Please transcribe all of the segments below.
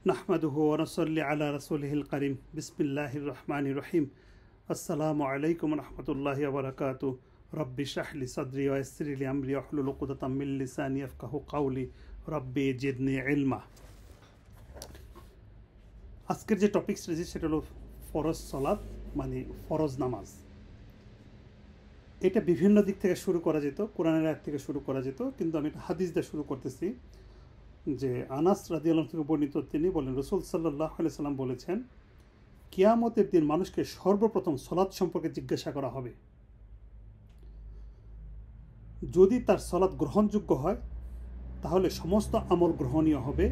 নাহমাদুহু ওয়া নুসাল্লি আলা রাসূলিহিল কারীম বিসমিল্লাহির রহমানির রহিম আসসালামু আলাইকুম ওয়া রাহমাতুল্লাহি ওয়া বারাকাতুহু রব্বি ইশরাহ লি সাদরি ওয়া ইয়াসসির লি আমরি ওয়াহলুল উকদাতাম মিন লিসানি ইয়াফকাহু কাওলি রব্বি জিদনি ইলমা। আজকের যে টপিকস রয়েছে সেটা হলো ফরজ সালাত, মানে ফরজ নামাজ। এটা বিভিন্ন দিক থেকে শুরু করা যেত, কোরআনের আয়াত থেকে শুরু করা যেত, কিন্তু আমি একটা হাদিস দিয়ে শুরু করতেছি। যে আনাস রাদিয়াল্লাহু আনহু থেকে বর্ণিত, তিনি বলেন রাসূল সাল্লাল্লাহু আলাইহি সাল্লাম বলেছেন, কিয়ামতের দিন মানুষকে সর্বপ্রথম সালাত সম্পর্কে জিজ্ঞাসা করা হবে। যদি তার সালাত গ্রহণযোগ্য হয় তাহলে সমস্ত আমল গ্রহণীয় হবে,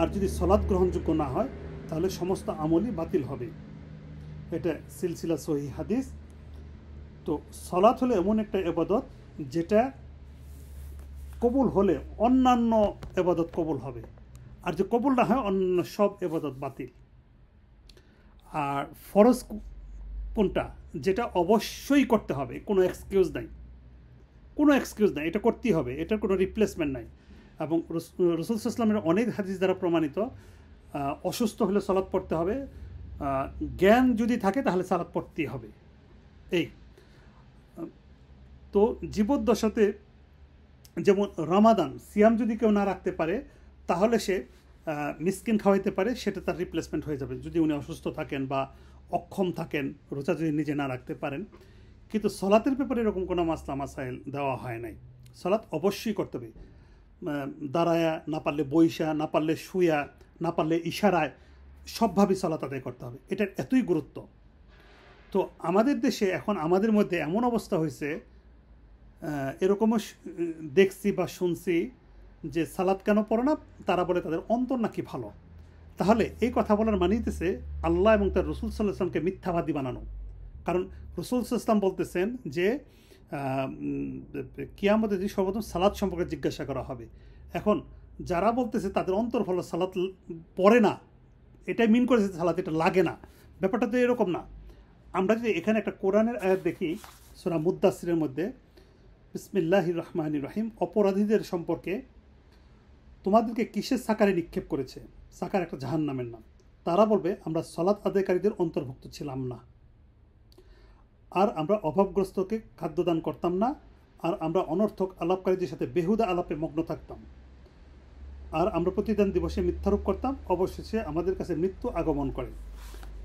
আর যদি সালাত গ্রহণযোগ্য না হয় তাহলে সমস্ত আমলই বাতিল হবে। এটা সিলসিলা সহিহ হাদিস। তো সালাত হলো এমন একটা ইবাদত যেটা কবুল হলে অন্যান্য ইবাদত কবুল হবে, আর যে কবুল না হয় অন্য সব ইবাদত বাতিল। আর ফরজ কোনটা, যেটা অবশ্যই করতে হবে, কোনো এক্সকিউজ নাই, এটা করতেই হবে, এটার কোনো রিপ্লেসমেন্ট নাই। এবং রাসূল সাল্লাল্লাহু আলাইহি ওয়াসাল্লামের অনেক হাদিস দ্বারা প্রমাণিত, অসুস্থ হলে সালাত পড়তে হবে, জ্ঞান যদি থাকে তাহলে সালাত পড়তেই হবে। এই তো জীবদ্দশাতে যেমন রমাদান সিয়াম যদি কেউ না রাখতে পারে তাহলে সে মিসকিন খাওয়াইতে পারে, সেটা তার রিপ্লেসমেন্ট হয়ে যাবে যদি উনি অসুস্থ থাকেন বা অক্ষম থাকেন, রোজা যদি নিজে না রাখতে পারেন। কিন্তু সলাতের ব্যাপারে এরকম কোনো মাসলা মাসাইল দেওয়া হয় নাই। সলাত অবশ্যই করতে হবে, দাঁড়ায়া, না পারলে বইসা, না পারলে শুয়া, না পারলে ইশারায়, সবভাবেই সলাত আদায় করতে হবে। এটার এতই গুরুত্ব। তো আমাদের দেশে এখন আমাদের মধ্যে এমন অবস্থা হয়েছে, এরকমও দেখছি বা শুনছি যে সালাত কেন পড়ে না, তারা বলে তাদের অন্তর নাকি ভালো। তাহলে এই কথা বলার মানিতেছে আল্লাহ এবং তার রাসূল সাল্লাল্লাহু আলাইহি ওয়াসাল্লামকে মিথ্যাবাদী বানানো। কারণ রাসূল সাল্লাল্লাহু আলাইহি ওয়াসাল্লাম বলতেছেন যে কিয়ামতের দিন সর্বপ্রথম সালাত সম্পর্কে জিজ্ঞাসা করা হবে। এখন যারা বলতেছে তাদের অন্তর ভালো, সালাত পড়ে না, এটাই মিন করেছে সালাত এটা লাগে না, ব্যাপারটা তো এরকম না। আমরা যদি এখানে একটা কোরআনের আয়াত দেখি, সূরা মুদ্দাসসিরের মধ্যে, বিসমিল্লাহির রহমানির রহিম, অপরাধীদের সম্পর্কে, তোমাদেরকে কিসের সাকারে নিক্ষেপ করেছে? সাকার একটা জাহান্নামের নাম। তারা বলবে, আমরা সালাত আদায়কারীদের অন্তর্ভুক্ত ছিলাম না, আর আমরা অভাবগ্রস্তকে খাদ্যদান করতাম না, আর আমরা অনর্থক আলাপকারীদের সাথে বেহুদা আলাপে মগ্ন থাকতাম, আর আমরা প্রতিদান দিবসে মিথ্যারোপ করতাম, অবশেষে আমাদের কাছে মৃত্যু আগমন করে।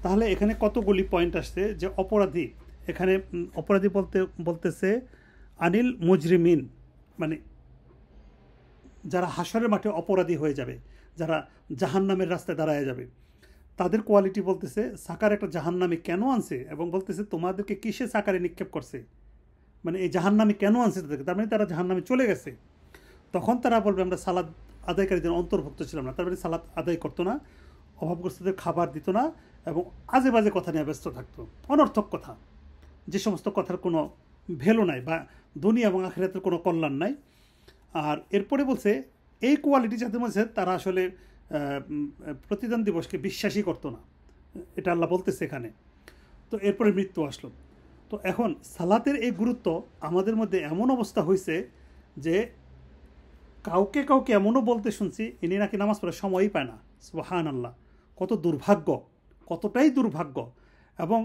তাহলে এখানে কতগুলি পয়েন্ট আসছে যে অপরাধী, এখানে অপরাধী বলতেছে আনিল মুজরিমিন, মানে যারা হাসরের মাঠে অপরাধী হয়ে যাবে, যারা জাহান্নামের রাস্তায় দাঁড়ায় যাবে, তাদের কোয়ালিটি বলতেছে সাকার একটা জাহান্নামে কেন আনছে, এবং বলতেছে তোমাদেরকে কিসে সাকারে নিক্ষেপ করছে, মানে এই জাহান্নামে কেন আনছে তাদেরকে, তার মানে তারা জাহান্নামে চলে গেছে। তখন তারা বলবে আমরা সালাত আদায়কারীদের অন্তর্ভুক্ত ছিলাম না, তার মানে সালাত আদায় করতো না, অভাবগ্রস্তদের খাবার দিত না, এবং আজে বাজে কথা নিয়ে ব্যস্ত থাকতো, অনর্থক কথা, যে সমস্ত কথার কোনো ভ্যালু নাই বা দুনিয়া এবং আখিরাতের কোনো কল্যাণ নাই। আর এরপরে বলছে এই কোয়ালিটি যাদের মধ্যে, তারা আসলে প্রতিদান দিবসকে বিশ্বাসই করতো না, এটা আল্লাহ বলতেছে এখানে। তো এরপরে মৃত্যু আসলো। তো এখন সালাতের এই গুরুত্ব আমাদের মধ্যে এমন অবস্থা হয়েছে যে কাউকে এমনও বলতে শুনছি ইনি নাকি নামাজ পড়ার সময়ই পায় না। সুবহানাল্লাহ, কত দুর্ভাগ্য, কতটাই দুর্ভাগ্য। এবং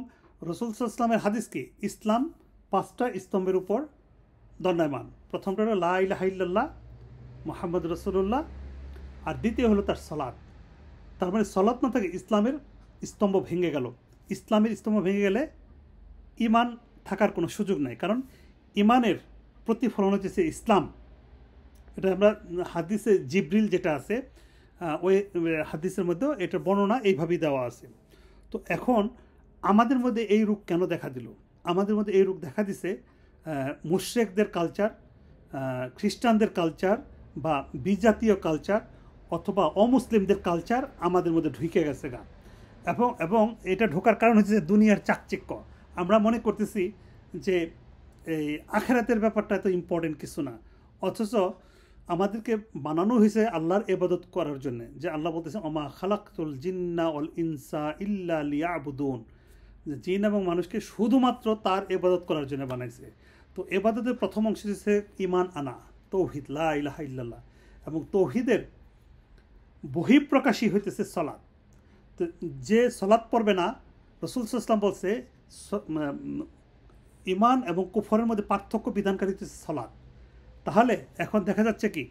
রাসূল সাল্লাল্লাহু আলাইহি ওয়াসাল্লামের হাদিস কি, ইসলাম 5টা স্তম্ভের উপর দণ্ডায়মান। প্রথমটা হলো লা ইলাহা ইল্লাল্লাহ মুহাম্মদ রাসূলুল্লাহ, আর দ্বিতীয় হলো তার সালাত। তার মানে সালাত না থাকে ইসলামের স্তম্ভ ভেঙে গেল। ইসলামের স্তম্ভ ভেঙে গেলে ঈমান থাকার কোনো সুযোগ নাই, কারণ ঈমানের প্রতিফলন হচ্ছে ইসলাম। এটা আমরা হাদিসে জিবরিল যেটা আছে, ওই হাদিসের মধ্যেও এটার বর্ণনা এইভাবেই দেওয়া আছে। তো এখন আমাদের মধ্যে এই রূপ কেন দেখা দিল? আমাদের মধ্যে এই রূপ দেখা দিছে মুশরিকদের কালচার, খ্রিস্টানদের কালচার, বা বিজাতীয় কালচার, অথবা অমুসলিমদের কালচার আমাদের মধ্যে ঢুকে গেছে গা। এবং এটা ঢোকার কারণ হচ্ছে দুনিয়ার চাকচিক্য। আমরা মনে করতেছি যে এই আখিরাতের ব্যাপারটা এত ইম্পর্টেন্ট কিছু না, অথচ আমাদেরকে বানানো হয়েছে আল্লাহর ইবাদত করার জন্য। যে আল্লাহ বলতেছে ওমা খালাকতুল জিন্না ওয়াল ইনসা ইল্লা লিয়াবুদুন, জিন এবং মানুষকে শুধুমাত্র তার ইবাদত করার জন্য বানাইছে। তো ইবাদতের প্রথম অংশ হচ্ছে ঈমান আনা, তৌহিদ, লা ইলাহা ইল্লাল্লাহ। এবং তৌহিদের বহিঃপ্রকাশই হইতেছে সলাৎ। তো যে সলাৎ পড়বে না, রাসূল সাল্লাল্লাহু আলাইহি ওয়াসাল্লাম বলছে ঈমান এবং কুফরের মধ্যে পার্থক্য বিধানকারী হচ্ছে সলাৎ। তাহলে এখন দেখা যাচ্ছে কি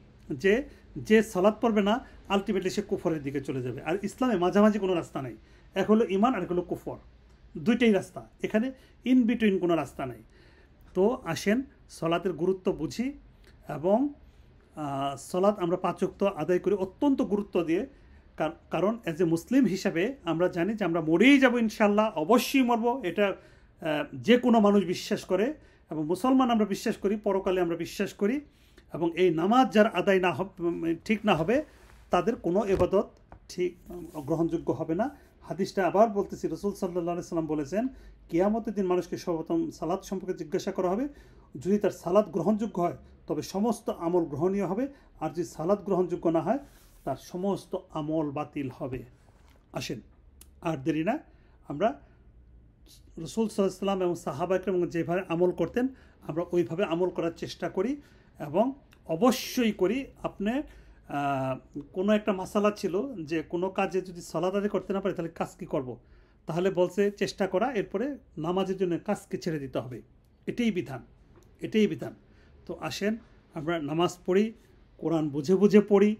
যে যে সলাৎ পড়বে না আলটিমেটলি সে কুফরের দিকে চলে যাবে। আর ইসলামে মাঝামাঝি কোনো রাস্তা নেই, এক হলো ঈমান আর এক হলো কুফর, দুইটাই রাস্তা, এখানে ইন বিটুইন কোনো রাস্তা নেই। তো আসেন সলাতের গুরুত্ব বুঝি এবং সলাৎ আমরা 5 ওয়াক্ত আদায় করি অত্যন্ত গুরুত্ব দিয়ে। কারণ অ্যাজ এ মুসলিম হিসাবে আমরা জানি যে আমরা মরেই যাব ইনশাল্লাহ, অবশ্যই মরব, এটা যে কোনো মানুষ বিশ্বাস করে এবং মুসলমান আমরা বিশ্বাস করি, পরকালে আমরা বিশ্বাস করি। এবং এই নামাজ যার আদায় না ঠিক না হবে তাদের কোনো ইবাদত ঠিক গ্রহণযোগ্য হবে না। হাদিসটা আবার বলতেছি, রাসূল সাল্লাল্লাহু আলাইহি সাল্লাম বলেছেন কিয়ামতের দিন মানুষকে সর্বপ্রথম সালাত সম্পর্কে জিজ্ঞাসা করা হবে। যদি তার সালাত গ্রহণযোগ্য হয় তবে সমস্ত আমল গ্রহণীয় হবে, আর যদি সালাত গ্রহণযোগ্য না হয় তার সমস্ত আমল বাতিল হবে। আসেন আর দেরি না, আমরা রাসূল সাল্লাল্লাহু আলাইহি সাল্লাম এবং সাহাবা একরাম যেভাবে আমল করতেন আমরা ওইভাবে আমল করার চেষ্টা করি এবং অবশ্যই করি। আপনি কোনো একটা মাসালা ছিল যে কোনো কাজে যদি সালাত আদায় করতে না পারি তাহলে কাজ কী করব, তাহলে বলছে চেষ্টা করা, এরপরে নামাজের জন্য কাজকে ছেড়ে দিতে হবে, এটাই বিধান, এটাই বিধান। তো আসেন আমরা নামাজ পড়ি, কোরআন বুঝে বুঝে পড়ি,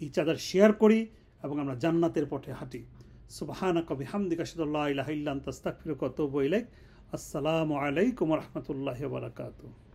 ইচাদার শেয়ার করি এবং আমরা জান্নাতের পথে হাঁটি। সুবহানাকা বিহামদিকা আশহাদু আল্লা ইলাহা ইল্লা আনতা আস্তাগফিরুকা ওয়া আতুবু ইলাইক। আসসালামু আলাইকুম ওয়া রাহমাতুল্লাহি ওয়া বারাকাতুহু।